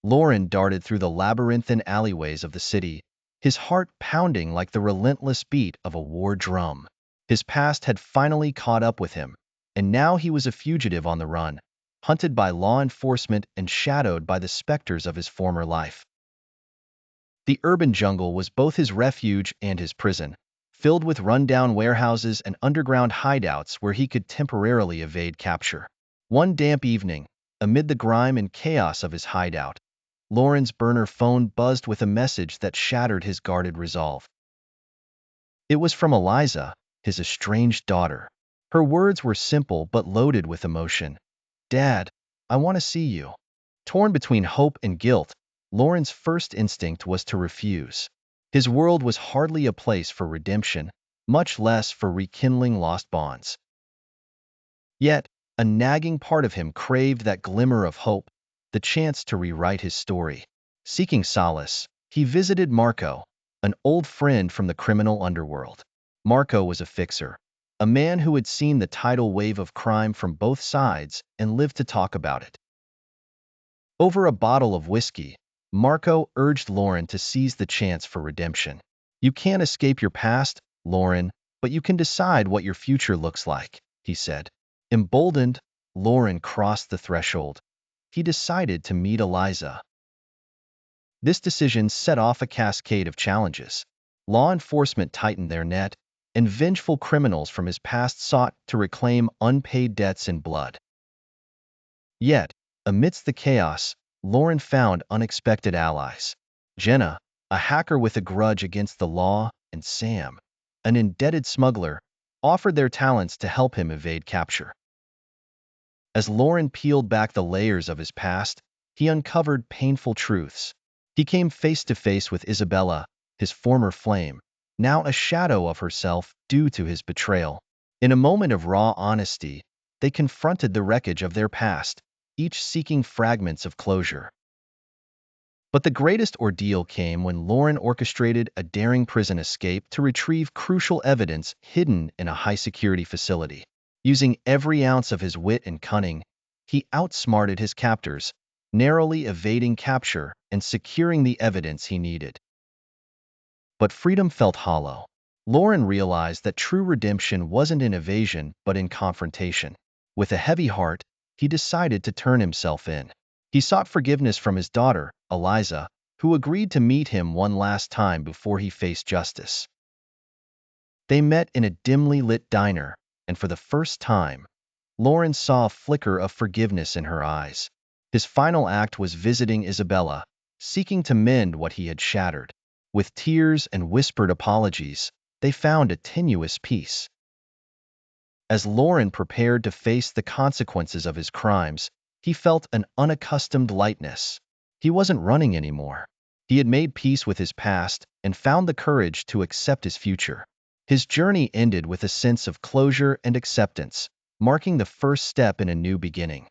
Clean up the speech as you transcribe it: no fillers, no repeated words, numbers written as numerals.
Loran darted through the labyrinthine alleyways of the city, his heart pounding like the relentless beat of a war drum. His past had finally caught up with him, and now he was a fugitive on the run, hunted by law enforcement and shadowed by the specters of his former life. The urban jungle was both his refuge and his prison, filled with rundown warehouses and underground hideouts where he could temporarily evade capture. One damp evening, amid the grime and chaos of his hideout, Loran's burner phone buzzed with a message that shattered his guarded resolve. It was from Eliza, his estranged daughter. Her words were simple but loaded with emotion. "Dad, I want to see you." Torn between hope and guilt, Loran's first instinct was to refuse. His world was hardly a place for redemption, much less for rekindling lost bonds. Yet, a nagging part of him craved that glimmer of hope, the chance to rewrite his story. Seeking solace, he visited Marco, an old friend from the criminal underworld. Marco was a fixer, a man who had seen the tidal wave of crime from both sides and lived to talk about it. Over a bottle of whiskey, Marco urged Loran to seize the chance for redemption. "You can't escape your past, Loran, but you can decide what your future looks like," he said. Emboldened, Loran crossed the threshold. He decided to meet Eliza. This decision set off a cascade of challenges. Law enforcement tightened their net, and vengeful criminals from his past sought to reclaim unpaid debts in blood. Yet, amidst the chaos, Loran found unexpected allies. Jenna, a hacker with a grudge against the law, and Sam, an indebted smuggler, offered their talents to help him evade capture. As Loran peeled back the layers of his past, he uncovered painful truths. He came face to face with Isabella, his former flame, now a shadow of herself due to his betrayal. In a moment of raw honesty, they confronted the wreckage of their past, each seeking fragments of closure. But the greatest ordeal came when Loran orchestrated a daring prison escape to retrieve crucial evidence hidden in a high-security facility. Using every ounce of his wit and cunning, he outsmarted his captors, narrowly evading capture and securing the evidence he needed. But freedom felt hollow. Loran realized that true redemption wasn't in evasion but in confrontation. With a heavy heart, he decided to turn himself in. He sought forgiveness from his daughter, Eliza, who agreed to meet him one last time before he faced justice. They met in a dimly lit diner, and for the first time, Loran saw a flicker of forgiveness in her eyes. His final act was visiting Isabella, seeking to mend what he had shattered. With tears and whispered apologies, they found a tenuous peace. As Loran prepared to face the consequences of his crimes, he felt an unaccustomed lightness. He wasn't running anymore. He had made peace with his past and found the courage to accept his future. His journey ended with a sense of closure and acceptance, marking the first step in a new beginning.